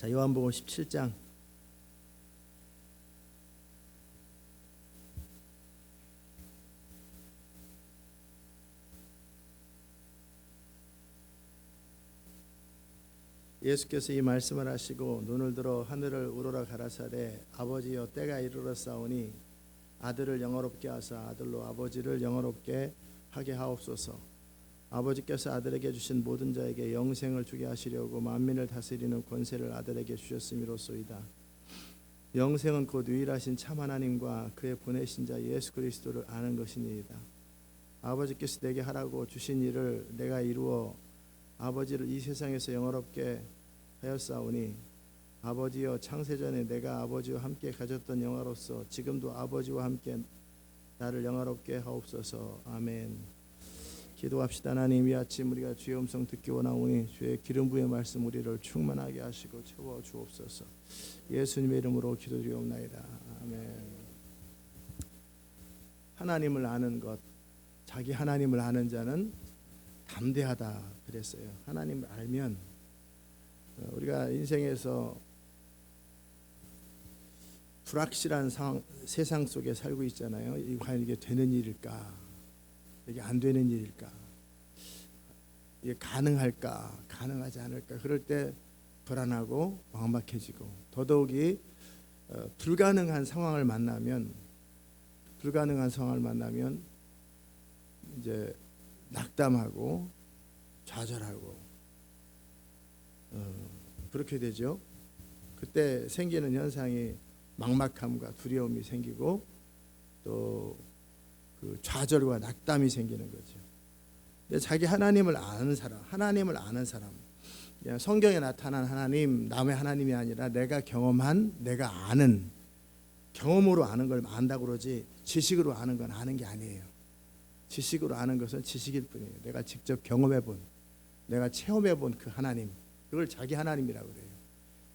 자, 요한복음 17장 예수께서 이 말씀을 하시고 눈을 들어 하늘을 우러러 가라사대 아버지여 때가 이르렀사오니 아들을 영화롭게 하사 아들로 아버지를 영화롭게 하게 하옵소서. 아버지께서 아들에게 주신 모든 자에게 영생을 주게 하시려고 만민을 다스리는 권세를 아들에게 주셨음이로소이다. 영생은 곧 유일하신 참 하나님과 그의 보내신 자 예수 그리스도를 아는 것이니이다. 아버지께서 내게 하라고 주신 일을 내가 이루어 아버지를 이 세상에서 영화롭게 하였사오니 아버지여 창세전에 내가 아버지와 함께 가졌던 영화로서 지금도 아버지와 함께 나를 영화롭게 하옵소서. 아멘. 기도합시다. 하나님, 이 아침 우리가 주의 음성 듣기 원하오니 주의 기름 부의 말씀 우리를 충만하게 하시고 채워 주옵소서. 예수님의 이름으로 기도드리옵나이다. 아멘. 하나님을 아는 것, 자기 하나님을 아는 자는 담대하다 그랬어요. 하나님을 알면 우리가 인생에서 불확실한 세상 속에 살고 있잖아요. 과연 이게 되는 일일까? 이게 안 되는 일일까? 이게 가능할까? 가능하지 않을까? 그럴 때 불안하고 막막해지고 더더욱이 불가능한 상황을 만나면 이제 낙담하고 좌절하고 그렇게 되죠. 그때 생기는 현상이 막막함과 두려움이 생기고 또 그 좌절과 낙담이 생기는 거죠. 자기 하나님을 아는 사람, 그냥 성경에 나타난 하나님, 남의 하나님이 아니라 내가 경험한, 내가 아는, 경험으로 아는 걸 안다고 그러지 지식으로 아는 건 아는 게 아니에요. 지식으로 아는 것은 지식일 뿐이에요. 내가 직접 경험해본, 내가 체험해본 그 하나님, 그걸 자기 하나님이라고 그래요.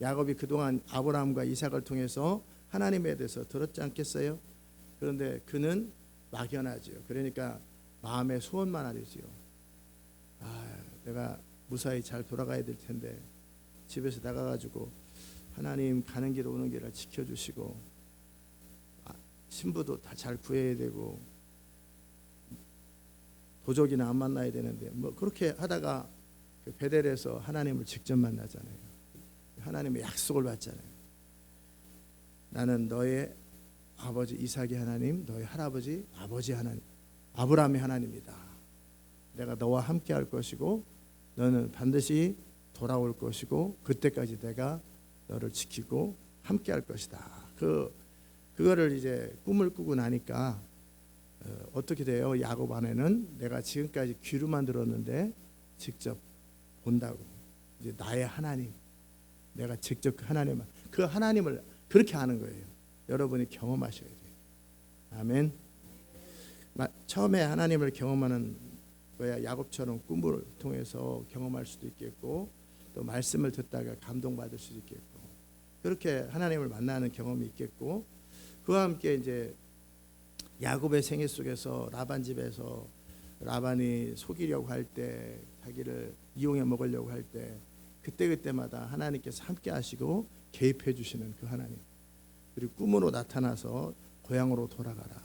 야곱이 그동안 아브라함과 이삭을 통해서 하나님에 대해서 들었지 않겠어요? 그런데 그는 막연하죠. 그러니까 마음의 소원만 하지요. 내가 무사히 잘 돌아가야 될 텐데 집에서 나가가지고 하나님 가는 길 오는 길을 지켜주시고 신부도 다 잘 구해야 되고 도적이나 안 만나야 되는데 뭐 그렇게 하다가 그 베델에서 하나님을 직접 만나잖아요. 하나님의 약속을 받잖아요. 나는 너의 아버지 이삭의 하나님, 너의 할아버지 아버지 하나님, 아브라함의 하나님이다. 내가 너와 함께 할 것이고 너는 반드시 돌아올 것이고 그때까지 내가 너를 지키고 함께 할 것이다. 그거를 이제 꿈을 꾸고 나니까 어떻게 돼요? 야곱 안에는 내가 지금까지 귀로만 들었는데 직접 본다고. 이제 나의 하나님, 내가 직접 그 하나님을 그렇게 아는 거예요. 여러분이 경험하셔야 돼요. 아멘. 처음에 하나님을 경험하는 거야 야곱처럼 꿈을 통해서 경험할 수도 있겠고 또 말씀을 듣다가 감동받을 수도 있겠고 그렇게 하나님을 만나는 경험이 있겠고 그와 함께 이제 야곱의 생애 속에서 라반 집에서 라반이 속이려고 할 때 자기를 이용해 먹으려고 할 때 그때마다 하나님께서 함께 하시고 개입해 주시는 그 하나님 그리고 꿈으로 나타나서 고향으로 돌아가라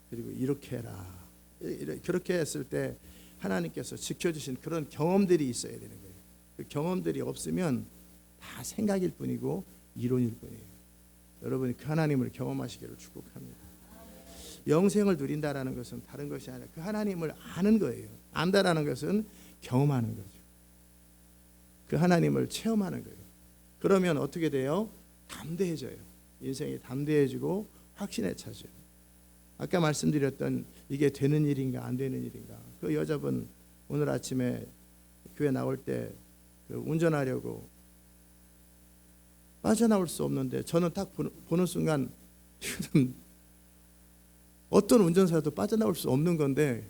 그리고 이렇게 해라 그렇게 했을 때 하나님께서 지켜주신 그런 경험들이 있어야 되는 거예요. 그 경험들이 없으면 다 생각일 뿐이고 이론일 뿐이에요. 여러분이 그 하나님을 경험하시기를 축복합니다. 영생을 누린다라는 것은 다른 것이 아니라 그 하나님을 아는 거예요. 안다라는 것은 경험하는 거죠. 그 하나님을 체험하는 거예요. 그러면 어떻게 돼요? 담대해져요. 인생이 담대해지고 확신에 차죠. 아까 말씀드렸던 이게 되는 일인가 안 되는 일인가. 그 여자분 오늘 아침에 교회 나올 때 운전하려고 빠져나올 수 없는데 저는 딱 보는 순간 어떤 운전사도 빠져나올 수 없는 건데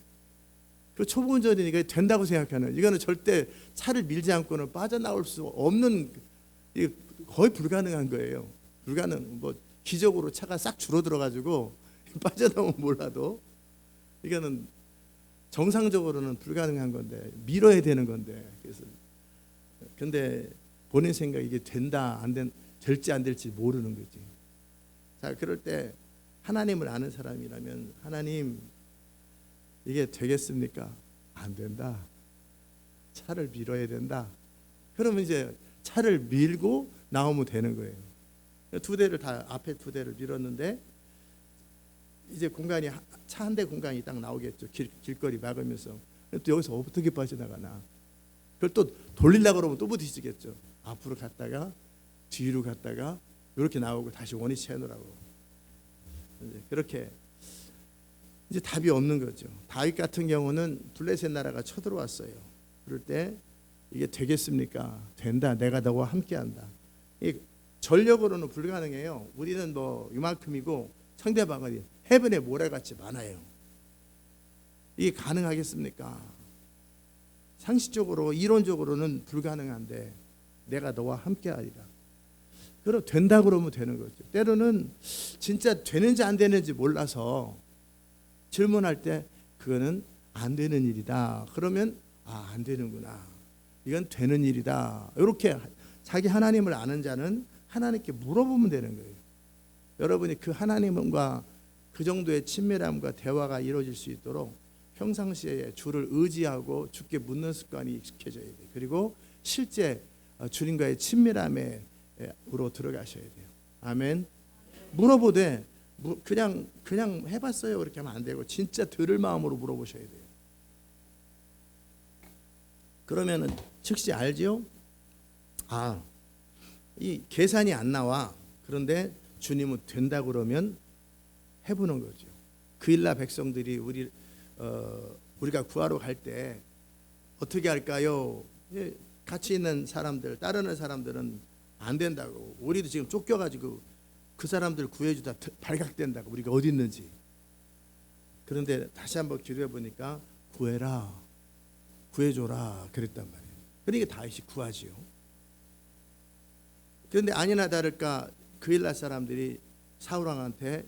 그 초보 운전이니까 된다고 생각하는 이거는 절대 차를 밀지 않고는 빠져나올 수 없는 거의 불가능한 거예요. 불가능. 뭐 기적으로 차가 싹 줄어들어 가지고 빠져나오면 몰라도 이거는 정상적으로는 불가능한 건데 밀어야 되는 건데 그래서 근데 본인 생각 이게 될지 안 될지 모르는 거지. 자, 그럴 때 하나님을 아는 사람이라면 하나님 이게 되겠습니까? 안 된다. 차를 밀어야 된다. 그러면 이제 차를 밀고 나오면 되는 거예요. 두 대를 다 앞에 두 대를 밀었는데 이제 공간이 차 한 대 공간이 딱 나오겠죠. 길거리 막으면서 또 여기서 어떻게 빠져나가나. 그걸 또 돌리려고 그러면 또 부딪히겠죠. 앞으로 갔다가 뒤로 갔다가 이렇게 나오고 다시 원위치 해놓으라고. 이제 그렇게 이제 답이 없는 거죠. 다윗 같은 경우는 블레셋 나라가 쳐들어왔어요. 그럴 때 이게 되겠습니까? 된다. 내가 너와 함께한다. 전력으로는 불가능해요. 우리는 뭐 이만큼이고 상대방은 해변의 모래같이 많아요. 이게 가능하겠습니까? 상식적으로 이론적으로는 불가능한데 내가 너와 함께하리라. 그럼 된다 그러면 되는 거죠. 때로는 진짜 되는지 안 되는지 몰라서 질문할 때 그거는 안 되는 일이다. 그러면 안 되는구나. 이건 되는 일이다. 이렇게 자기 하나님을 아는 자는 하나님께 물어보면 되는 거예요. 여러분이 그 하나님과 그 정도의 친밀함과 대화가 이루어질 수 있도록 평상시에 주를 의지하고 주께 묻는 습관이 익숙해져야 돼요. 그리고 실제 주님과의 친밀함으로 들어가셔야 돼요. 아멘. 물어보되 그냥 해봤어요 이렇게 하면 안 되고 진짜 들을 마음으로 물어보셔야 돼요. 그러면은 즉시 알지요? 이 계산이 안 나와. 그런데 주님은 된다 그러면 해보는 거죠. 그일라 백성들이 우리가 구하러 갈 때 어떻게 할까요? 같이 있는 사람들, 따르는 사람들은 안 된다고. 우리도 지금 쫓겨가지고 그 사람들 구해주다 발각된다고. 우리가 어디 있는지. 그런데 다시 한번 기도해 보니까 구해라, 구해줘라 그랬단 말이에요. 그러니까 다윗이 구하지요. 그런데 아니나 다를까 그일라 사람들이 사울왕한테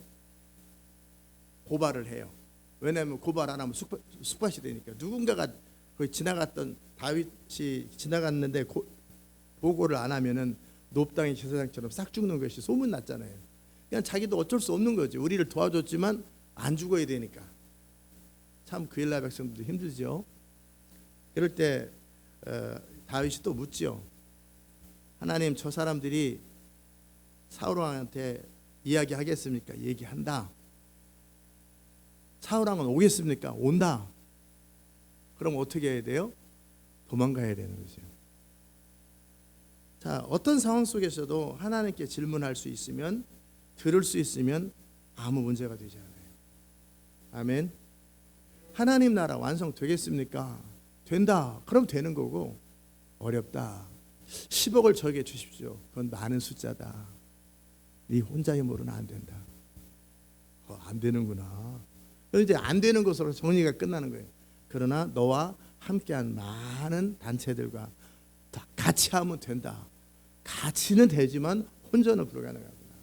고발을 해요. 왜냐하면 고발 안 하면 쑥밭이 되니까. 누군가가 거기 지나갔던 다윗이 지나갔는데 보고를 안 하면은 높당의 제사장처럼 싹 죽는 것이 소문났잖아요. 그냥 자기도 어쩔 수 없는 거지. 우리를 도와줬지만 안 죽어야 되니까. 참 그일라 백성들도 힘들죠. 그럴 때 다윗이 또 묻지요. 하나님, 저 사람들이 사울왕한테 이야기하겠습니까? 얘기한다. 사울왕은 오겠습니까? 온다. 그럼 어떻게 해야 돼요? 도망가야 되는 거죠. 자, 어떤 상황 속에서도 하나님께 질문할 수 있으면, 들을 수 있으면 아무 문제가 되지 않아요. 아멘. 하나님 나라 완성되겠습니까? 된다. 그럼 되는 거고, 어렵다. 10억을 저에게 주십시오. 그건 많은 숫자다. 네 혼자 힘으로는 안 된다. 안 되는구나. 이제 안 되는 것으로 정리가 끝나는 거예요. 그러나 너와 함께한 많은 단체들과 다 같이 하면 된다. 같이는 되지만 혼자는 불가능하구나.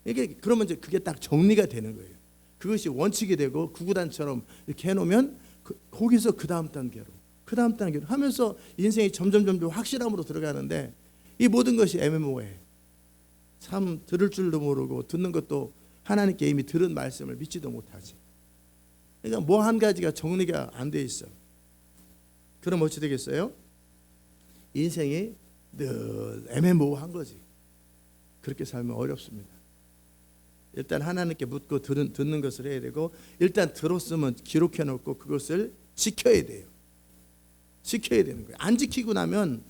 이게 그러면 이제 그게 딱 정리가 되는 거예요. 그것이 원칙이 되고 구구단처럼 이렇게 해놓으면 거기서 그 다음 단계로 하면서 인생이 점점 확실함으로 들어가는데 이 모든 것이 애매모호해. 참 들을 줄도 모르고 듣는 것도 하나님께 이미 들은 말씀을 믿지도 못하지. 그러니까 뭐 한 가지가 정리가 안 돼 있어. 그럼 어찌 되겠어요? 인생이 늘 애매모호한 거지. 그렇게 살면 어렵습니다. 일단 하나님께 묻고 듣는 것을 해야 되고, 일단 들었으면 기록해 놓고 그것을 지켜야 돼요. 지켜야 되는 거예요. 안 지키고 나면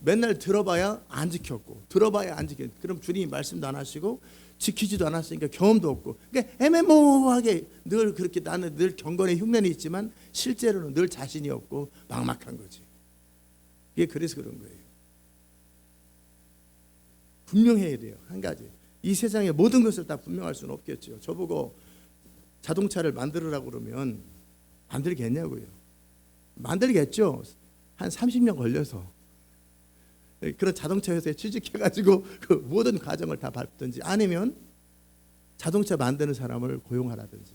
맨날 들어봐야 안 지켰고, 들어봐야 안 지켰고, 그럼 주님이 말씀도 안 하시고 지키지도 않았으니까 경험도 없고, 그러니까 애매모호하게 늘 그렇게 나는 늘 경건의 흉내는 있지만 실제로는 늘 자신이 없고 막막한 거지. 이게 그래서 그런 거예요. 분명해야 돼요. 한 가지, 이 세상의 모든 것을 다 분명할 수는 없겠죠. 저보고 자동차를 만들으라고 그러면 만들겠냐고요. 만들겠죠. 한 30년 걸려서 그런 자동차 회사에 취직해가지고 그 모든 과정을 다 밟든지, 아니면 자동차 만드는 사람을 고용하라든지,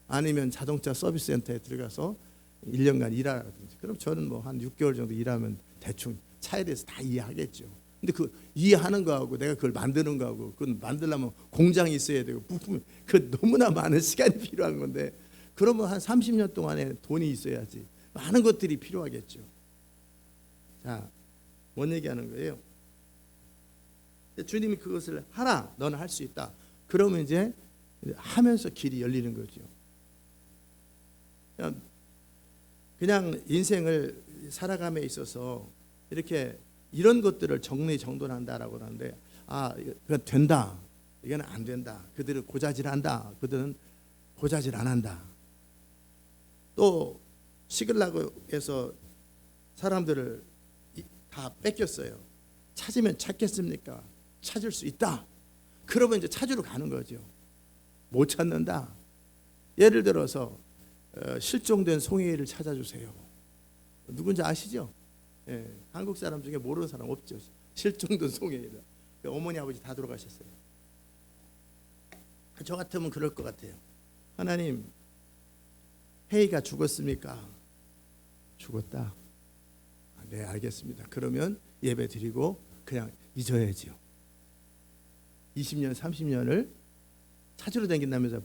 아니면 자동차 서비스 센터에 들어가서 1년간 일하라든지. 그럼 저는 뭐 한 6개월 정도 일하면 대충 차에 대해서 다 이해하겠죠. 근데 그 이해하는 거하고 내가 그걸 만드는 거하고, 그건 만들려면 공장이 있어야 되고 부품, 그 너무나 많은 시간이 필요한 건데, 그러면 한 30년 동안에 돈이 있어야지 많은 것들이 필요하겠죠. 자, 뭔 얘기하는 거예요? 주님이 그것을 하라, 너는 할 수 있다. 그러면 이제 하면서 길이 열리는 거죠. 그냥 인생을 살아감에 있어서 이렇게 이런 것들을 정리정돈한다라고 하는데, 이건 된다, 이건 안 된다, 그들은 고자질한다, 그들은 고자질 안 한다. 또 시글락에서 사람들을 다 뺏겼어요. 찾으면 찾겠습니까? 찾을 수 있다. 그러면 이제 찾으러 가는 거죠. 못 찾는다. 예를 들어서 실종된 송이를 찾아주세요. 누군지 아시죠? 예, 한국 사람 중에 모르는 사람 없죠. 실종된 송이를. 어머니 아버지 다 돌아가셨어요. 저 같으면 그럴 것 같아요. 하나님, 헤이가 죽었습니까? 죽었다. 네, 알겠습니다. 그러면 예배 드리고 그냥 잊어야지요. 20년 30년을 찾으러 다닌다면서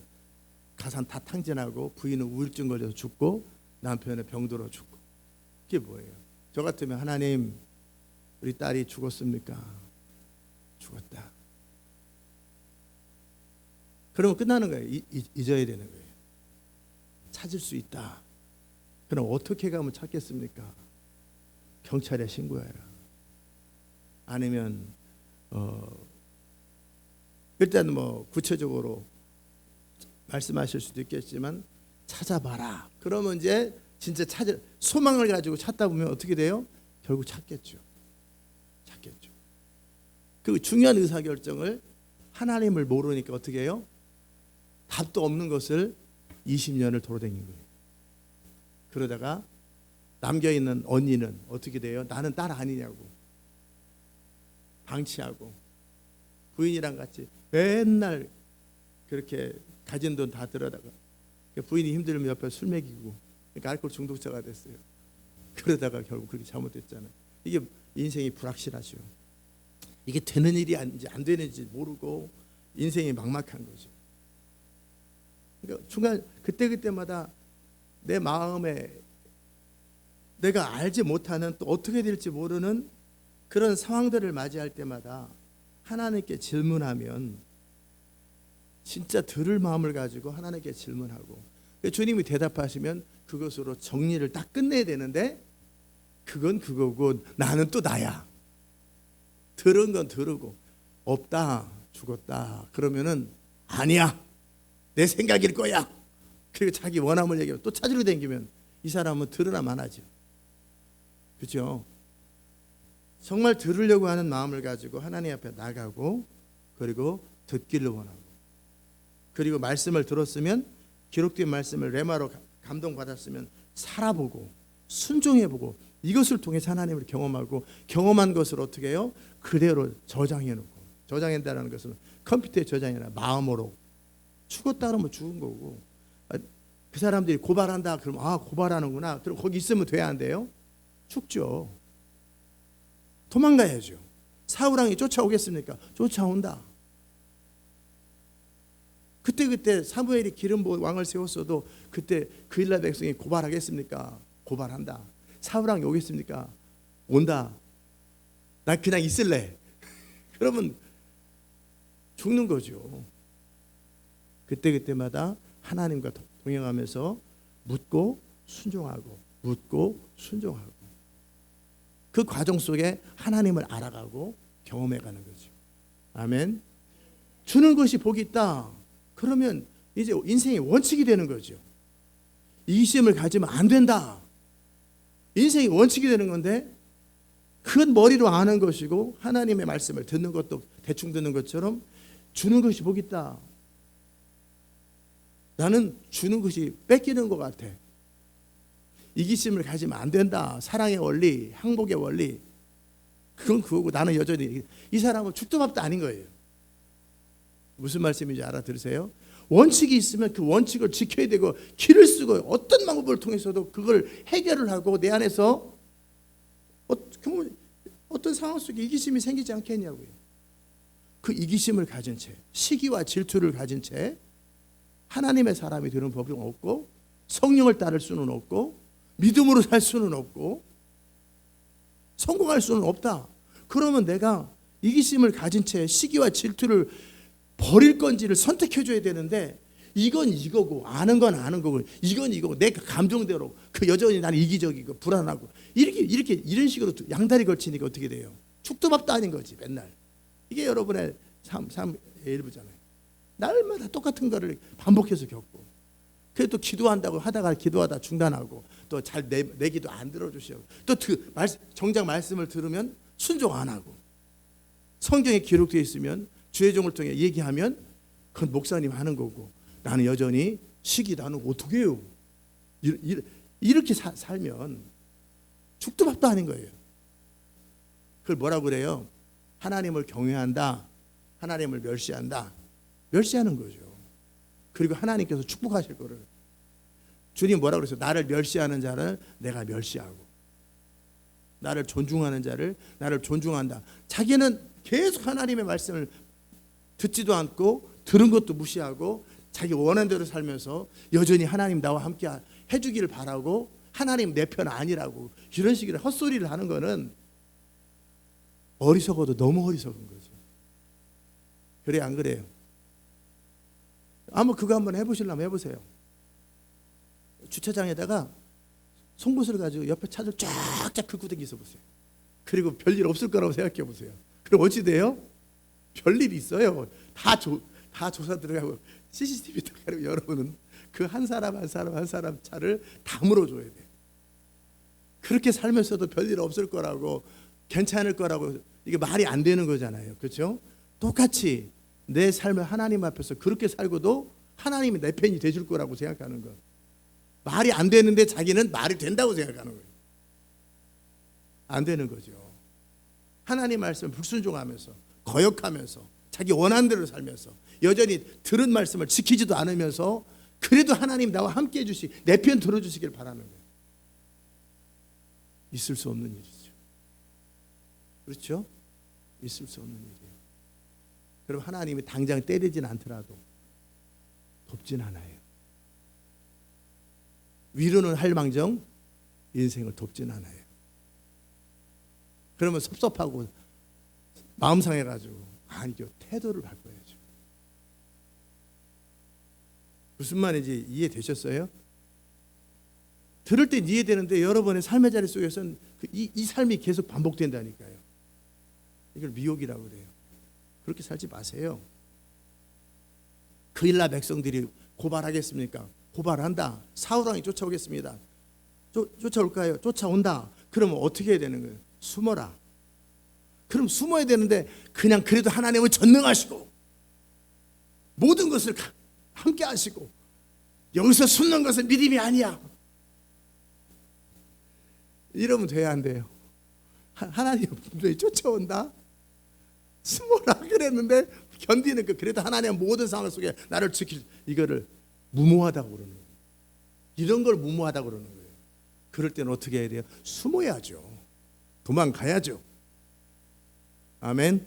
가산 다 탕진하고, 부인은 우울증 걸려서 죽고, 남편은 병들어 죽고. 그게 뭐예요? 저 같으면 하나님, 우리 딸이 죽었습니까? 죽었다. 그러면 끝나는 거예요. 잊어야 되는 거예요. 찾을 수 있다. 그럼 어떻게 가면 찾겠습니까? 경찰에 신고해라. 아니면 일단 뭐 구체적으로 말씀하실 수도 있겠지만 찾아봐라. 그러면 이제 진짜 소망을 가지고 찾다 보면 어떻게 돼요? 결국 찾겠죠. 그 중요한 의사결정을 하나님을 모르니까 어떻게 해요? 답도 없는 것을 20년을 돌아다닌 거예요. 그러다가 남겨있는 언니는 어떻게 돼요? 나는 딸 아니냐고 방치하고, 부인이랑 같이 맨날 그렇게 가진 돈 다 들어다가 부인이 힘들면 옆에 술 먹이고, 그러니까 알코올 중독자가 됐어요. 그러다가 결국 그렇게 잘못됐잖아요. 이게 인생이 불확실하죠. 이게 되는 일인지 안 되는지 모르고 인생이 막막한 거죠. 그러니까 중간 그때마다 내 마음에 내가 알지 못하는, 또 어떻게 될지 모르는 그런 상황들을 맞이할 때마다 하나님께 질문하면, 진짜 들을 마음을 가지고 하나님께 질문하고, 주님이 대답하시면 그것으로 정리를 딱 끝내야 되는데, 그건 그거고 나는 또 나야. 들은 건 들으고, 없다, 죽었다 그러면은 아니야, 내 생각일 거야. 그리고 자기 원함을 얘기하고 또 찾으러 다니면 이 사람은 들으나 마나죠. 그렇죠? 정말 들으려고 하는 마음을 가지고 하나님 앞에 나가고, 그리고 듣기를 원하고, 그리고 말씀을 들었으면 기록된 말씀을 레마로 감동받았으면 살아보고 순종해보고, 이것을 통해서 하나님을 경험하고, 경험한 것을 어떻게 해요? 그대로 저장해놓고, 저장한다는 것은 컴퓨터에 저장이 아니라 마음으로. 죽었다 그러면 죽은 거고, 그 사람들이 고발한다 그러면 고발하는구나. 그럼 거기 있으면 돼야 안 돼요? 죽죠. 도망가야죠. 사울왕이 쫓아오겠습니까? 쫓아온다. 그때 사무엘이 기름 부은 왕을 세웠어도 그때 그 일날 백성이 고발하겠습니까? 고발한다. 사울왕이 오겠습니까? 온다. 난 그냥 있을래. 그러면 죽는 거죠. 그때마다 하나님과 동행하면서 묻고 순종하고, 묻고 순종하고, 그 과정 속에 하나님을 알아가고 경험해가는 거죠. 아멘. 주는 것이 복이 있다. 그러면 이제 인생의 원칙이 되는 거죠. 이기심을 가지면 안 된다. 인생이 원칙이 되는 건데, 그건 머리로 아는 것이고, 하나님의 말씀을 듣는 것도 대충 듣는 것처럼 주는 것이 복이 있다. 나는 주는 것이 뺏기는 것 같아. 이기심을 가지면 안 된다. 사랑의 원리, 항복의 원리, 그건 그거고, 나는 여전히 이 사람은 죽도 밥도 아닌 거예요. 무슨 말씀인지 알아들으세요? 원칙이 있으면 그 원칙을 지켜야 되고, 길을 쓰고 어떤 방법을 통해서도 그걸 해결을 하고, 내 안에서 어떤 상황 속에 이기심이 생기지 않겠냐고요. 그 이기심을 가진 채, 시기와 질투를 가진 채 하나님의 사람이 되는 법은 없고, 성령을 따를 수는 없고, 믿음으로 살 수는 없고, 성공할 수는 없다. 그러면 내가 이기심을 가진 채 시기와 질투를 버릴 건지를 선택해 줘야 되는데, 이건 이거고 아는 건 아는 거고 이건 이거고 내 감정대로 그 여전히 나는 이기적이고 불안하고 이런 식으로 양다리 걸치니까 어떻게 돼요? 죽도밥도 아닌 거지 맨날. 이게 여러분의 삶의 일부잖아요. 날마다 똑같은 거를 반복해서 겪고, 그래도 또 기도한다고 하다가 기도하다 중단하고, 또 잘 내 기도 안 들어주시고, 또 정작 말씀을 들으면 순종 안 하고, 성경에 기록되어 있으면 주의 종을 통해 얘기하면 그건 목사님 하는 거고, 나는 여전히 시기 나는 어떻게 해요? 이렇게 살면 죽도 밥도 아닌 거예요. 그걸 뭐라고 그래요? 하나님을 경외한다, 하나님을 멸시한다. 멸시하는 거죠. 그리고 하나님께서 축복하실 거를. 주님 뭐라고 그랬어요? 나를 멸시하는 자를 내가 멸시하고, 나를 존중하는 자를 나를 존중한다. 자기는 계속 하나님의 말씀을 듣지도 않고 들은 것도 무시하고 자기 원하는 대로 살면서 여전히 하나님 나와 함께 해주기를 바라고, 하나님 내 편 아니라고 이런 식으로 헛소리를 하는 거는 어리석어도 너무 어리석은 거죠. 그래 안 그래요? 한번 그거 한번 해보시려면 해보세요. 주차장에다가 송곳을 가지고 옆에 차를 쫙쫙 긁고 다니서 보세요. 그리고 별일 없을 거라고 생각해 보세요. 그럼 어찌 돼요? 별일이 있어요. 다 조사 들어가고 CCTV 들어가고, 여러분은 그 한 사람 한 사람 차를 다 물어줘야 돼. 그렇게 살면서도 별일 없을 거라고, 괜찮을 거라고, 이게 말이 안 되는 거잖아요. 그렇죠? 똑같이 내 삶을 하나님 앞에서 그렇게 살고도 하나님이 내 편이 되줄 거라고 생각하는 거. 말이 안 되는데 자기는 말이 된다고 생각하는 거예요. 안 되는 거죠. 하나님 말씀을 불순종하면서 거역하면서 자기 원하는 대로 살면서 여전히 들은 말씀을 지키지도 않으면서 그래도 하나님 나와 함께 해주시, 내 편 들어주시길 바라는 거예요. 있을 수 없는 일이죠. 그렇죠? 있을 수 없는 일이에요. 그럼 하나님이 당장 때리진 않더라도 돕진 않아요. 위로는 할 망정 인생을 돕진 않아요. 그러면 섭섭하고 마음 상해가지고, 아니죠, 태도를 바꿔야죠. 무슨 말인지 이해되셨어요? 들을 땐 이해되는데 여러분의 삶의 자리 속에서는 이 삶이 계속 반복된다니까요. 이걸 미혹이라고 그래요. 그렇게 살지 마세요. 그 일라 백성들이 고발하겠습니까? 고발한다. 사울왕이 쫓아오겠습니다. 쫓아올까요? 쫓아온다. 그러면 어떻게 해야 되는 거예요? 숨어라. 그럼 숨어야 되는데 그냥 그래도 하나님은 전능하시고 모든 것을 함께 하시고, 여기서 숨는 것은 믿음이 아니야. 이러면 돼야 안 돼요. 하나님 분명히 쫓아온다. 숨어라 그랬는데 견디는 그, 그래도 하나님은 모든 상황 속에 나를 지킬, 이거를 무모하다고 그러는 거예요. 이런 걸 무모하다고 그러는 거예요. 그럴 때는 어떻게 해야 돼요? 숨어야죠. 도망가야죠. 아멘.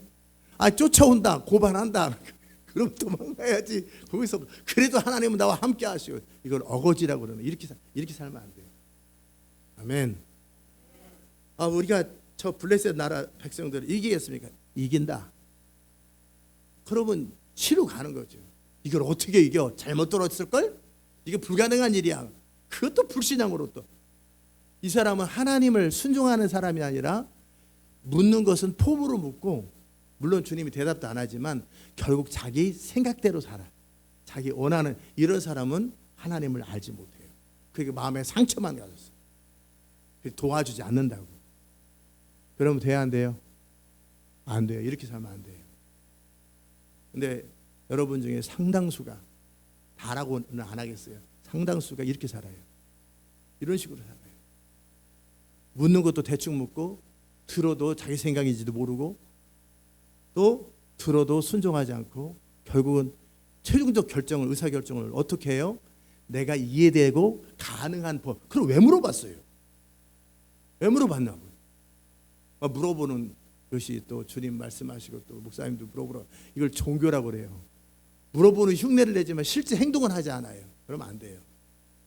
쫓아온다, 고발한다. 그럼 도망가야지. 거기서 그래도 하나님은 나와 함께 하시고, 이걸 어거지라고 그러는, 이렇게 살면 안 돼요. 아멘. 우리가 저 블레셋 나라 백성들을 이기겠습니까? 이긴다. 그러면 치러 가는 거죠. 이걸 어떻게 이겨? 잘못 들었을걸? 이게 불가능한 일이야. 그것도 불신앙으로 또. 이 사람은 하나님을 순종하는 사람이 아니라 묻는 것은 폼으로 묻고, 물론 주님이 대답도 안 하지만 결국 자기 생각대로 살아. 자기 원하는, 이런 사람은 하나님을 알지 못해요. 그게 마음에 상처만 가졌어요. 도와주지 않는다고. 그러면 돼야 안 돼요? 안 돼요. 이렇게 살면 안 돼요. 근데 여러분 중에 상당수가, 다라고는 안 하겠어요. 상당수가 이렇게 살아요. 이런 식으로 살아요. 묻는 것도 대충 묻고, 들어도 자기 생각인지도 모르고, 또 들어도 순종하지 않고, 결국은 최종적 결정을, 의사결정을 어떻게 해요? 내가 이해되고 가능한 법. 그럼 왜 물어봤어요? 왜 물어봤냐고. 물어보는 것이 또 주님 말씀하시고 또 목사님도 물어보라. 이걸 종교라고 그래요. 물어보는 흉내를 내지만 실제 행동은 하지 않아요. 그러면 안 돼요.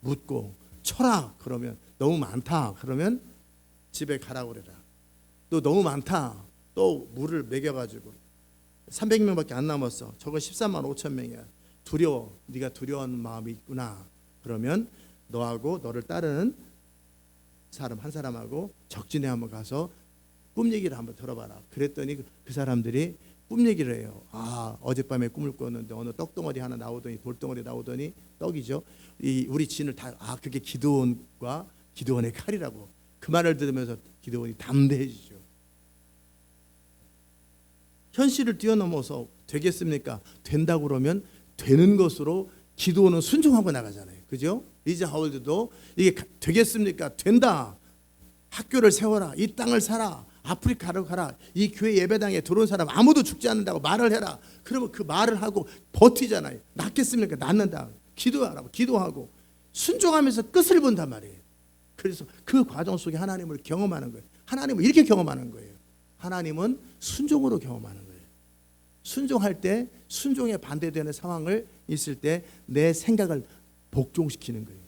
묻고 쳐라 그러면 너무 많다 그러면 집에 가라고 그래라. 또 너무 많다 또 물을 먹여가지고 300명밖에 안 남았어. 저거 13만 5천 명이야. 두려워. 네가 두려워하는 마음이 있구나. 그러면 너하고 너를 따르는 사람 한 사람하고 적진에 한번 가서 꿈 얘기를 한번 들어봐라. 그랬더니 그 사람들이 꿈 얘기를 해요. 어젯밤에 꿈을 꿨는데 어느 떡덩어리 하나 나오더니 돌덩어리 나오더니 떡이죠. 우리 진을 다 그게 기드온과 기드온의 칼이라고. 그 말을 들으면서 기드온이 담대해지죠. 현실을 뛰어넘어서 되겠습니까? 된다고 그러면 되는 것으로 기드온은 순종하고 나가잖아요. 그죠? 리자 하월드도 이게 되겠습니까? 된다. 학교를 세워라. 이 땅을 사라. 아프리카로 가라. 이 교회 예배당에 들어온 사람 아무도 죽지 않는다고 말을 해라. 그러면 그 말을 하고 버티잖아요. 낫겠습니까? 낫는다. 기도하라고. 기도하고 순종하면서 끝을 본단 말이에요. 그래서 그 과정 속에 하나님을 경험하는 거예요. 하나님을 이렇게 경험하는 거예요. 하나님은 순종으로 경험하는 거예요. 순종할 때 순종에 반대되는 상황을 있을 때 내 생각을 복종시키는 거예요.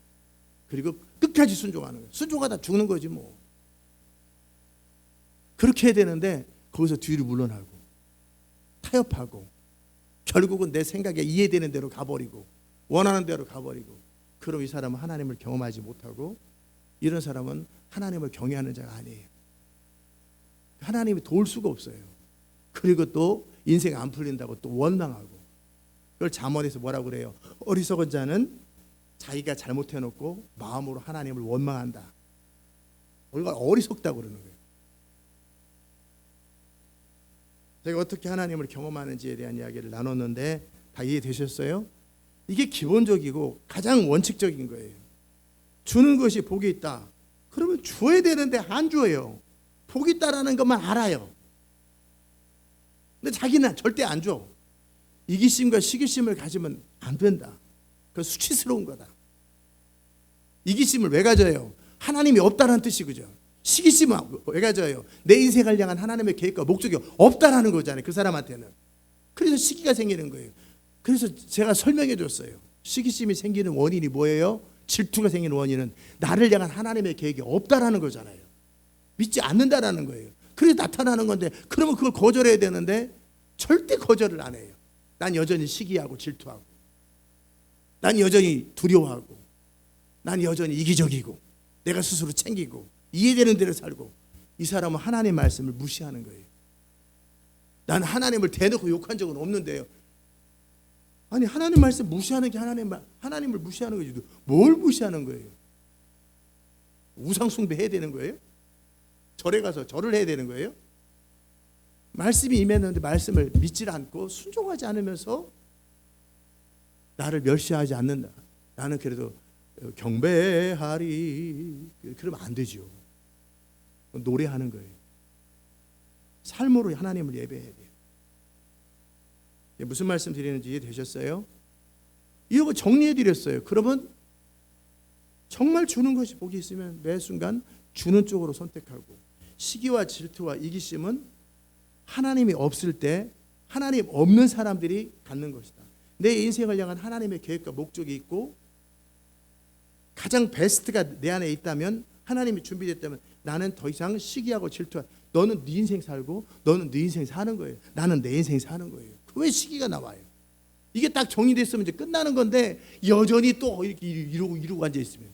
그리고 끝까지 순종하는 거예요. 순종하다 죽는 거지 뭐. 그렇게 해야 되는데 거기서 뒤로 물러나고 타협하고 결국은 내 생각에 이해되는 대로 가버리고 원하는 대로 가버리고 그럼 이 사람은 하나님을 경험하지 못하고 이런 사람은 하나님을 경외하는 자가 아니에요. 하나님이 도울 수가 없어요. 그리고 또 인생 안 풀린다고 또 원망하고 그걸 잠언에서 뭐라고 그래요? 어리석은 자는 자기가 잘못해놓고 마음으로 하나님을 원망한다. 우리가 어리석다고 그러는 거예요. 제가 어떻게 하나님을 경험하는지에 대한 이야기를 나눴는데 다 이해되셨어요? 이게 기본적이고 가장 원칙적인 거예요. 주는 것이 복이 있다. 그러면 줘야 되는데 안 줘요. 복이 있다라는 것만 알아요. 근데 자기는 절대 안 줘. 이기심과 시기심을 가지면 안 된다. 그건 수치스러운 거다. 이기심을 왜 가져요? 하나님이 없다는 뜻이 그죠? 시기심은 왜 가져요? 내 인생을 향한 하나님의 계획과 목적이 없다라는 거잖아요. 그 사람한테는. 그래서 시기가 생기는 거예요. 그래서 제가 설명해 줬어요. 시기심이 생기는 원인이 뭐예요? 질투가 생기는 원인은 나를 향한 하나님의 계획이 없다라는 거잖아요. 믿지 않는다라는 거예요. 그래서 나타나는 건데 그러면 그걸 거절해야 되는데 절대 거절을 안 해요. 난 여전히 시기하고 질투하고 난 여전히 두려워하고 난 여전히 이기적이고 내가 스스로 챙기고 이해되는 대로 살고 이 사람은 하나님의 말씀을 무시하는 거예요. 난 하나님을 대놓고 욕한 적은 없는데요. 아니 하나님 말씀 무시하는 게 하나님을 무시하는 거지. 뭘 무시하는 거예요? 우상 숭배해야 되는 거예요? 절에 가서 절을 해야 되는 거예요? 말씀이 임했는데 말씀을 믿지 않고 순종하지 않으면서 나를 멸시하지 않는다. 나는 그래도 경배하리. 그러면 안 되죠. 노래하는 거예요. 삶으로 하나님을 예배해야 돼요. 무슨 말씀 드리는지 이해되셨어요? 이거 정리해 드렸어요. 그러면 정말 주는 것이 복이 있으면 매 순간 주는 쪽으로 선택하고 시기와 질투와 이기심은 하나님이 없을 때 하나님 없는 사람들이 갖는 것이다. 내 인생을 향한 하나님의 계획과 목적이 있고 가장 베스트가 내 안에 있다면 하나님이 준비됐다면 나는 더 이상 시기하고 질투하. 너는 네 인생 살고 너는 네 인생 사는 거예요. 나는 내 인생 사는 거예요. 왜 시기가 나와요? 이게 딱 정리됐으면 이제 끝나는 건데 여전히 또 이렇게 이러고 앉아 있으면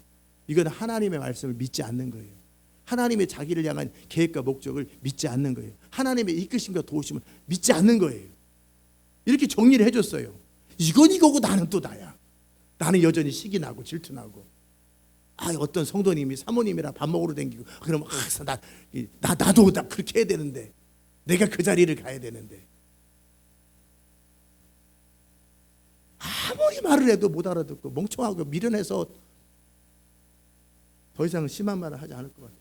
이건 하나님의 말씀을 믿지 않는 거예요. 하나님의 자기를 향한 계획과 목적을 믿지 않는 거예요. 하나님의 이끄심과 도우심을 믿지 않는 거예요. 이렇게 정리를 해줬어요. 이건 이거고 나는 또 나야. 나는 여전히 시기 나고 질투 나고 어떤 성도님이 사모님이랑 밥 먹으러 다니고 그러면 나도 그렇게 해야 되는데 내가 그 자리를 가야 되는데 아무리 말을 해도 못 알아듣고 멍청하고 미련해서 더 이상 심한 말을 하지 않을 것 같아요.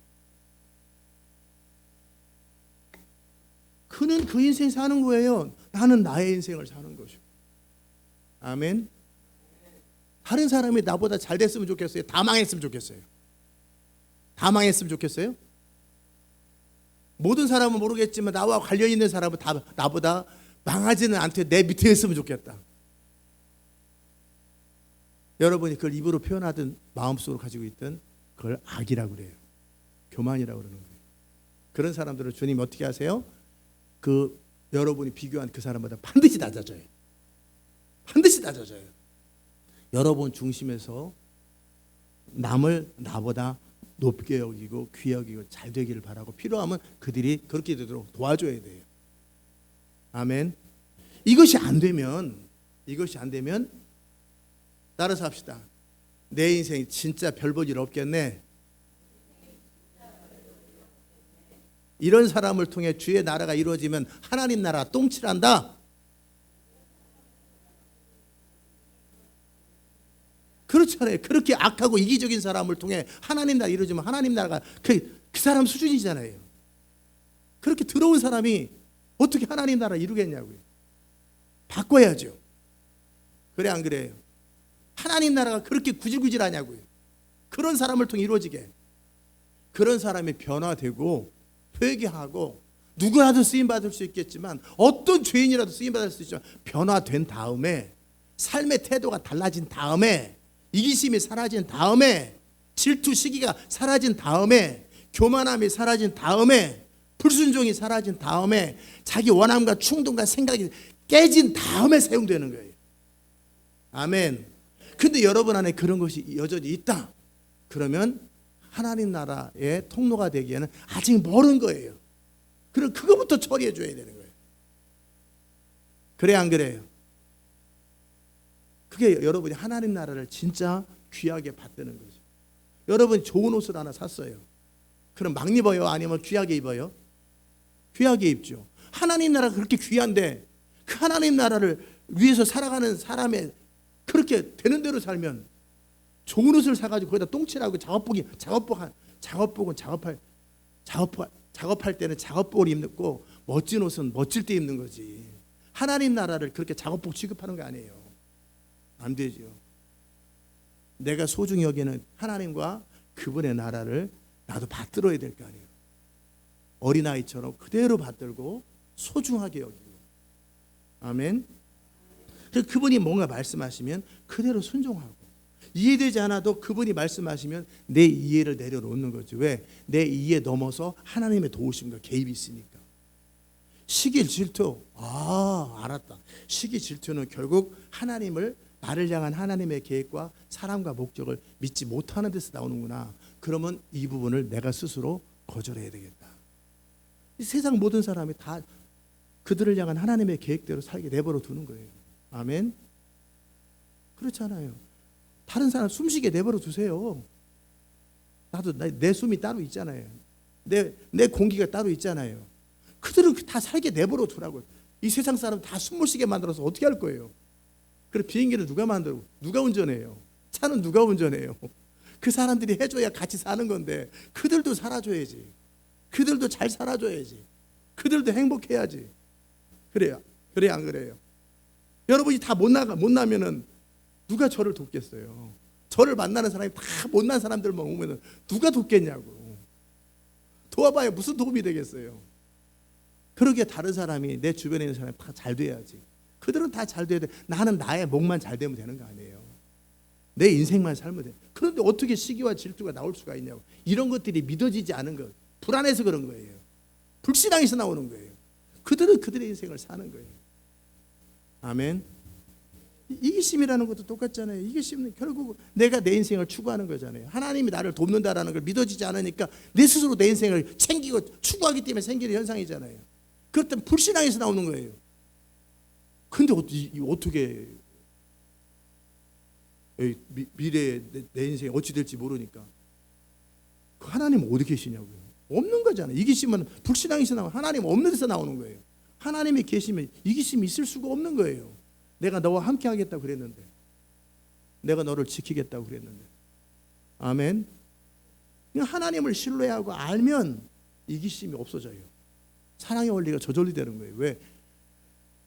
그는 그 인생 사는 거예요. 나는 나의 인생을 사는 것이고. 아멘. 다른 사람이 나보다 잘 됐으면 좋겠어요? 다 망했으면 좋겠어요? 다 망했으면 좋겠어요? 모든 사람은 모르겠지만 나와 관련 있는 사람은 다 나보다 망하지는 않되 내 밑에 있으면 좋겠다. 여러분이 그걸 입으로 표현하든 마음속으로 가지고 있든 그걸 악이라고 그래요. 교만이라고 그러는 거예요. 그런 사람들을 주님 어떻게 하세요? 그 여러분이 비교한 그 사람보다 반드시 낮아져요. 반드시 낮아져요. 여러분 중심에서 남을 나보다 높게 여기고 귀히 여기고 잘 되기를 바라고 필요하면 그들이 그렇게 되도록 도와줘야 돼요. 아멘. 이것이 안 되면 따라서 합시다. 내 인생 진짜 별 볼 일 없겠네. 이런 사람을 통해 주의 나라가 이루어지면 하나님 나라 똥칠한다. 그렇잖아요. 그렇게 악하고 이기적인 사람을 통해 하나님 나라 이루어지면 하나님 나라가 그 사람 수준이잖아요. 그렇게 더러운 사람이 어떻게 하나님 나라 이루겠냐고요. 바꿔야죠. 그래 안 그래요? 하나님 나라가 그렇게 구질구질하냐고요. 그런 사람을 통해 이루어지게. 그런 사람이 변화되고 회개하고 누구라도 쓰임받을 수 있겠지만 어떤 죄인이라도 쓰임받을 수 있지만 변화된 다음에 삶의 태도가 달라진 다음에 이기심이 사라진 다음에 질투 시기가 사라진 다음에 교만함이 사라진 다음에 불순종이 사라진 다음에 자기 원함과 충동과 생각이 깨진 다음에 사용되는 거예요. 아멘. 근데 여러분 안에 그런 것이 여전히 있다. 그러면 하나님 나라의 통로가 되기에는 아직 멀은 거예요. 그럼 그거부터 처리해 줘야 되는 거예요. 그래 안 그래요? 그게 여러분이 하나님 나라를 진짜 귀하게 받드는 거죠. 여러분이 좋은 옷을 하나 샀어요. 그럼 막 입어요? 아니면 귀하게 입어요? 귀하게 입죠. 하나님 나라가 그렇게 귀한데 그 하나님 나라를 위해서 살아가는 사람의 그렇게 되는 대로 살면 좋은 옷을 사가지고 거기다 똥칠하고 작업할 때는 작업복을 입고 멋진 옷은 멋질 때 입는 거지. 하나님 나라를 그렇게 작업복 취급하는 거 아니에요. 안 되죠. 내가 소중히 여기는 하나님과 그분의 나라를 나도 받들어야 될 거 아니에요. 어린아이처럼 그대로 받들고 소중하게 여기고. 아멘. 그래서 그분이 뭔가 말씀하시면 그대로 순종하고, 이해되지 않아도 그분이 말씀하시면 내 이해를 내려놓는 거죠. 왜? 내 이해 넘어서 하나님의 도우심과 개입이 있으니까. 시기 질투, 알았다. 시기 질투는 결국 하나님을, 나를 향한 하나님의 계획과 사랑과 목적을 믿지 못하는 데서 나오는구나. 그러면 이 부분을 내가 스스로 거절해야 되겠다. 이 세상 모든 사람이 다 그들을 향한 하나님의 계획대로 살게 내버려 두는 거예요. 아멘. 그렇잖아요. 다른 사람 숨쉬게 내버려 두세요. 나도 내 숨이 따로 있잖아요. 내 공기가 따로 있잖아요. 그들은 다 살게 내버려 두라고요. 이 세상 사람 다 숨 못 쉬게 만들어서 어떻게 할 거예요? 그래 비행기를 누가 만들고 누가 운전해요? 차는 누가 운전해요? 그 사람들이 해줘야 같이 사는 건데 그들도 살아줘야지. 그들도 잘 살아줘야지. 그들도 행복해야지. 그래요. 그래 안 그래요? 여러분이 다 못 나면은 누가 저를 돕겠어요? 저를 만나는 사람이 다 못난 사람들만 오면은 누가 돕겠냐고. 도와봐야 무슨 도움이 되겠어요? 그러기에 다른 사람이, 내 주변에 있는 사람이 다 잘 돼야지. 그들은 다 잘 돼야 돼. 나는 나의 목만 잘 되면 되는 거 아니에요. 내 인생만 살면 돼. 그런데 어떻게 시기와 질투가 나올 수가 있냐고. 이런 것들이 믿어지지 않은 것, 불안해서 그런 거예요. 불신앙에서 나오는 거예요. 그들은 그들의 인생을 사는 거예요. 아멘. 이기심이라는 것도 똑같잖아요. 이기심은 결국 내가 내 인생을 추구하는 거잖아요. 하나님이 나를 돕는다라는 걸 믿어지지 않으니까 내 스스로 내 인생을 챙기고 추구하기 때문에 생기는 현상이잖아요. 그럴 땐 불신앙에서 나오는 거예요. 근데 어떻게 미래에 내 인생이 어찌 될지 모르니까 하나님은 어디 계시냐고요. 없는 거잖아요. 이기심은 불신앙에서 나오고 하나님 없는 데서 나오는 거예요. 하나님이 계시면 이기심이 있을 수가 없는 거예요. 내가 너와 함께 하겠다고 그랬는데, 내가 너를 지키겠다고 그랬는데. 아멘. 하나님을 신뢰하고 알면 이기심이 없어져요. 사랑의 원리가 저절로 되는 거예요. 왜?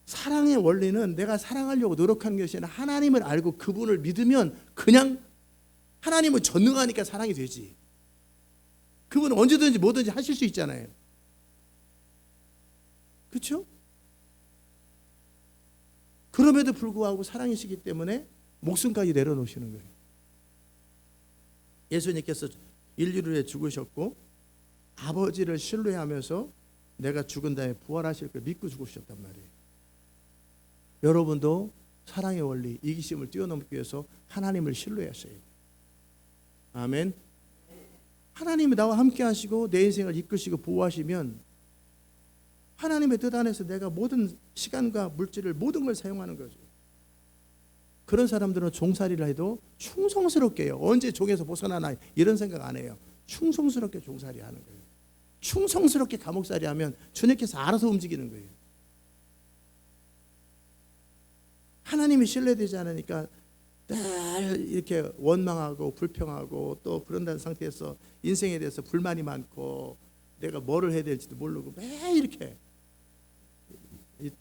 사랑의 원리는 내가 사랑하려고 노력하는 것이 아니라 하나님을 알고 그분을 믿으면 그냥 하나님은 전능하니까 사랑이 되지. 그분은 언제든지 뭐든지 하실 수 있잖아요. 그렇죠? 그럼에도 불구하고 사랑이시기 때문에 목숨까지 내려놓으시는 거예요. 예수님께서 인류를 위해 죽으셨고 아버지를 신뢰하면서 내가 죽은 다음에 부활하실 걸 믿고 죽으셨단 말이에요. 여러분도 사랑의 원리, 이기심을 뛰어넘기 위해서 하나님을 신뢰하셔야 돼요. 아멘. 하나님이 나와 함께 하시고 내 인생을 이끄시고 보호하시면 하나님의 뜻 안에서 내가 모든 시간과 물질을 모든 걸 사용하는 거죠. 그런 사람들은 종살이를 해도 충성스럽게 해요. 언제 종에서 벗어나나 이런 생각 안 해요. 충성스럽게 종살이 하는 거예요. 충성스럽게 감옥살이 하면 주님께서 알아서 움직이는 거예요. 하나님이 신뢰되지 않으니까 늘 이렇게 원망하고 불평하고 또 그런다는 상태에서 인생에 대해서 불만이 많고 내가 뭐를 해야 될지도 모르고 매일 이렇게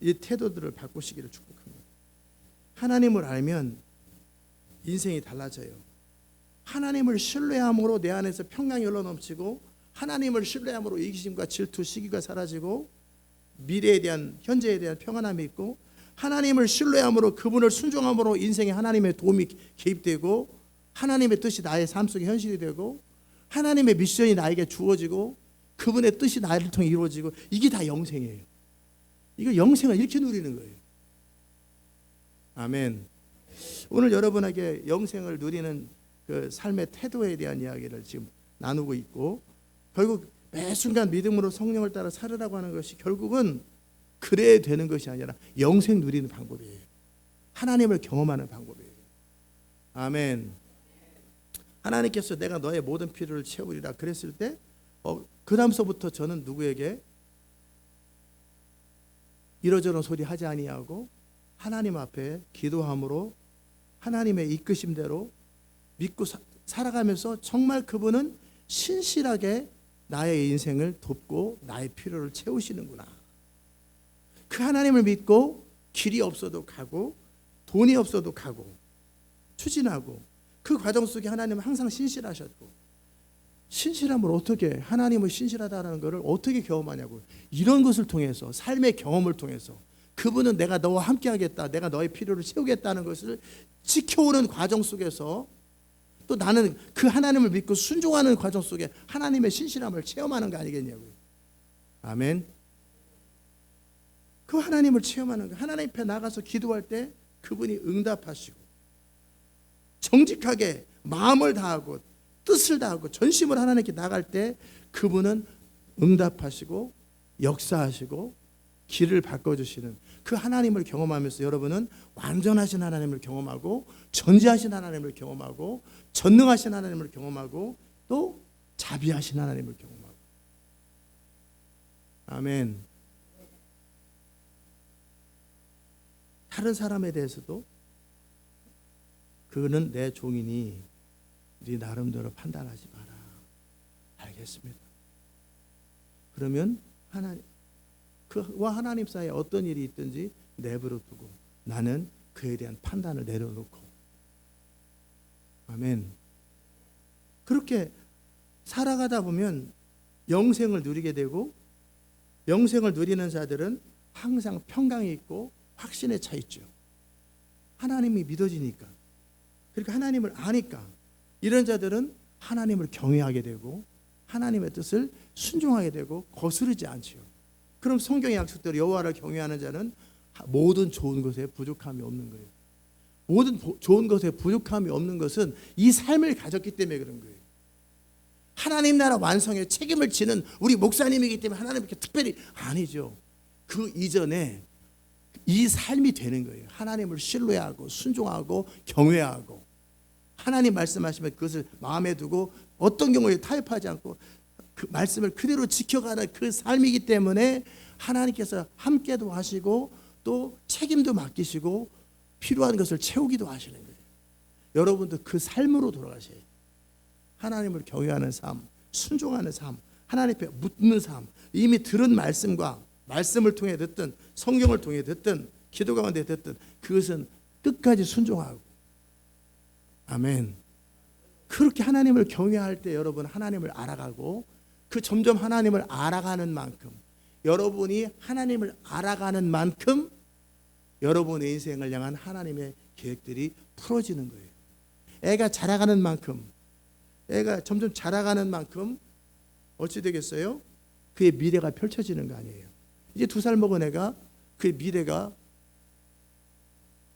이 태도들을 바꾸시기를 축복합니다. 하나님을 알면 인생이 달라져요. 하나님을 신뢰함으로 내 안에서 평강이 흘러넘치고 하나님을 신뢰함으로 이기심과 질투, 시기가 사라지고 미래에 대한 현재에 대한 평안함이 있고 하나님을 신뢰함으로 그분을 순종함으로 인생에 하나님의 도움이 개입되고 하나님의 뜻이 나의 삶 속에 현실이 되고 하나님의 미션이 나에게 주어지고 그분의 뜻이 나를 통해 이루어지고 이게 다 영생이에요. 이거 영생을 이렇게 누리는 거예요. 아멘. 오늘 여러분에게 영생을 누리는 그 삶의 태도에 대한 이야기를 지금 나누고 있고 결국 매 순간 믿음으로 성령을 따라 살으라고 하는 것이 결국은 그래야 되는 것이 아니라 영생 누리는 방법이에요. 하나님을 경험하는 방법이에요. 아멘. 하나님께서 내가 너의 모든 필요를 채우리라 그랬을 때 그 다음서부터 저는 누구에게 이러저런 소리 하지 아니하고 하나님 앞에 기도함으로 하나님의 이끄심대로 믿고 살아가면서 정말 그분은 신실하게 나의 인생을 돕고 나의 필요를 채우시는구나. 그 하나님을 믿고 길이 없어도 가고 돈이 없어도 가고 추진하고 그 과정 속에 하나님은 항상 신실하셨고 신실함을 어떻게 하나님을 신실하다는 것을 어떻게 경험하냐고 이런 것을 통해서 삶의 경험을 통해서 그분은 내가 너와 함께 하겠다 내가 너의 필요를 채우겠다는 것을 지켜오는 과정 속에서 또 나는 그 하나님을 믿고 순종하는 과정 속에 하나님의 신실함을 체험하는 거 아니겠냐고요. 아멘. 그 하나님을 체험하는 거 하나님 앞에 나가서 기도할 때 그분이 응답하시고 정직하게 마음을 다하고 뜻을 다하고 전심을 하나님께 나갈 때 그분은 응답하시고 역사하시고 길을 바꿔주시는 그 하나님을 경험하면서 여러분은 완전하신 하나님을 경험하고 전지하신 하나님을 경험하고 전능하신 하나님을 경험하고 또 자비하신 하나님을 경험하고 아멘. 다른 사람에 대해서도 그는 내 종이니 네 나름대로 판단하지 마라. 알겠습니다. 그러면 그와 하나님 사이에 어떤 일이 있든지 내버려 두고 나는 그에 대한 판단을 내려놓고 아멘. 그렇게 살아가다 보면 영생을 누리게 되고 영생을 누리는 자들은 항상 평강이 있고 확신에 차 있죠. 하나님이 믿어지니까 그러니까 하나님을 아니까 이런 자들은 하나님을 경외하게 되고 하나님의 뜻을 순종하게 되고 거스르지 않지요. 그럼 성경의 약속대로 여호와를 경외하는 자는 모든 좋은 것에 부족함이 없는 거예요. 모든 좋은 것에 부족함이 없는 것은 이 삶을 가졌기 때문에 그런 거예요. 하나님 나라 완성에 책임을 지는 우리 목사님이기 때문에 하나님께 특별히 아니죠. 그 이전에 이 삶이 되는 거예요. 하나님을 신뢰하고 순종하고 경외하고 하나님 말씀하시면 그것을 마음에 두고 어떤 경우에 타협하지 않고 그 말씀을 그대로 지켜가는 그 삶이기 때문에 하나님께서 함께도 하시고 또 책임도 맡기시고 필요한 것을 채우기도 하시는 거예요. 여러분도 그 삶으로 돌아가셔야 돼요. 하나님을 경외하는 삶, 순종하는 삶, 하나님 앞에 묻는 삶, 이미 들은 말씀과 말씀을 통해 듣든 성경을 통해 듣든 기도 가운데 듣든 그것은 끝까지 순종하고 아멘. 그렇게 하나님을 경외할 때 여러분 하나님을 알아가고 그 점점 하나님을 알아가는 만큼 여러분이 하나님을 알아가는 만큼 여러분의 인생을 향한 하나님의 계획들이 풀어지는 거예요. 애가 자라가는 만큼, 애가 점점 자라가는 만큼 어찌 되겠어요? 그의 미래가 펼쳐지는 거 아니에요. 이제 2살 먹은 애가 그의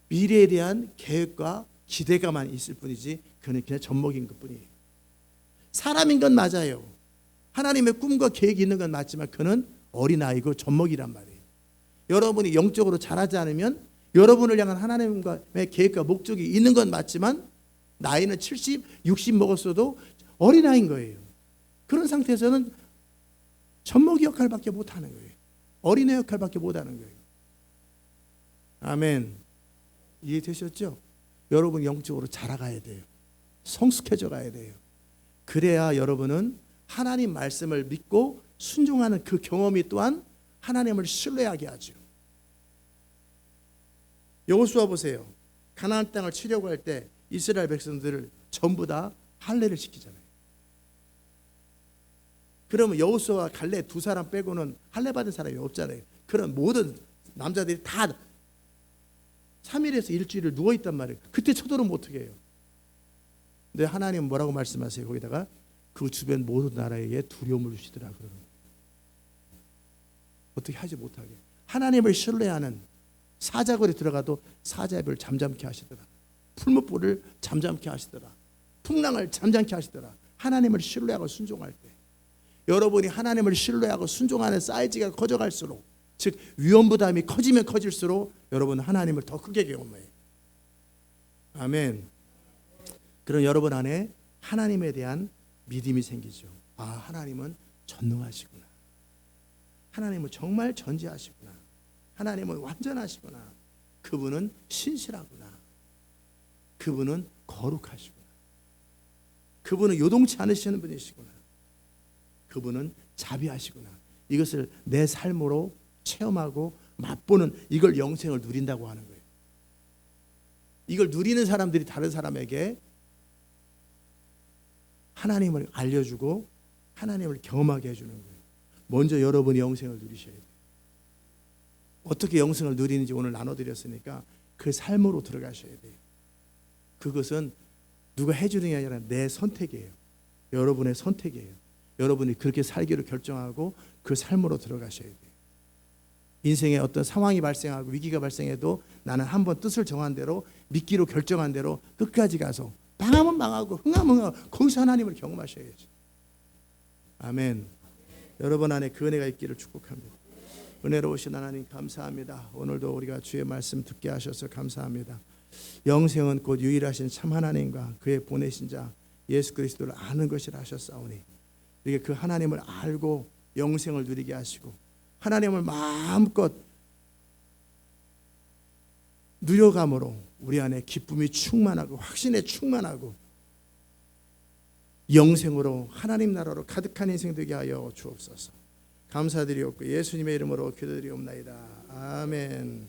미래에 대한 계획과 기대가만 있을 뿐이지 그는 그냥 젖먹인 것뿐이에요. 사람인 건 맞아요. 하나님의 꿈과 계획이 있는 건 맞지만 그는 어린아이고 젖먹이란 말이에요. 여러분이 영적으로 자라지 않으면 여러분을 향한 하나님의 계획과 목적이 있는 건 맞지만 나이는 70, 60 먹었어도 어린아이인 거예요. 그런 상태에서는 젖먹이 역할밖에 못하는 거예요. 어린애 역할밖에 못하는 거예요. 아멘. 이해되셨죠? 여러분 영적으로 자라가야 돼요. 성숙해져 가야 돼요. 그래야 여러분은 하나님 말씀을 믿고 순종하는 그 경험이 또한 하나님을 신뢰하게 하죠. 여호수아 보세요. 가나안 땅을 치려고 할 때 이스라엘 백성들을 전부 다 할례를 시키잖아요. 그러면 여호수아와 갈렙 2사람 빼고는 할례 받은 사람이 없잖아요. 그런 모든 남자들이 다 3일에서 일주일을 누워있단 말이에요. 그때 쳐들어오면 어떻게 해요? 근데 하나님은 뭐라고 말씀하세요? 거기다가 그 주변 모든 나라에게 두려움을 주시더라. 그러는 거예요. 어떻게 하지 못하게. 하나님을 신뢰하는 사자굴에 들어가도 사자입을 잠잠케 하시더라. 풀무불을 잠잠케 하시더라. 풍랑을 잠잠케 하시더라. 하나님을 신뢰하고 순종할 때 여러분이 하나님을 신뢰하고 순종하는 사이즈가 커져갈수록, 즉 위험 부담이 커지면 커질수록 여러분은 하나님을 더 크게 경험해요. 아멘. 그럼 여러분 안에 하나님에 대한 믿음이 생기죠. 아, 하나님은 전능하시구나. 하나님은 정말 전지하시구나. 하나님은 완전하시구나. 그분은 신실하구나. 그분은 거룩하시구나. 그분은 요동치 않으시는 분이시구나. 그분은 자비하시구나. 이것을 내 삶으로 체험하고 맛보는, 이걸 영생을 누린다고 하는 거예요. 이걸 누리는 사람들이 다른 사람에게 하나님을 알려주고 하나님을 경험하게 해주는 거예요. 먼저 여러분이 영생을 누리셔야 돼요. 어떻게 영생을 누리는지 오늘 나눠드렸으니까 그 삶으로 들어가셔야 돼요. 그것은 누가 해주는 게 아니라 내 선택이에요. 여러분의 선택이에요. 여러분이 그렇게 살기로 결정하고 그 삶으로 들어가셔야 돼요. 인생에 어떤 상황이 발생하고 위기가 발생해도 나는 한번 뜻을 정한 대로, 믿기로 결정한 대로 끝까지 가서 망하면 망하고 흥하면 흥하고 거기서 하나님을 경험하셔야지. 아멘. 여러분 안에 그 은혜가 있기를 축복합니다. 은혜로우신 하나님 감사합니다. 오늘도 우리가 주의 말씀 듣게 하셔서 감사합니다. 영생은 곧 유일하신 참 하나님과 그의 보내신 자 예수 그리스도를 아는 것이라 하셨사오니, 우리가 그 하나님을 알고 영생을 누리게 하시고 하나님을 마음껏 누려감으로 우리 안에 기쁨이 충만하고 확신에 충만하고 영생으로 하나님 나라로 가득한 인생 되게 하여 주옵소서. 감사드리옵고 예수님의 이름으로 기도드리옵나이다. 아멘.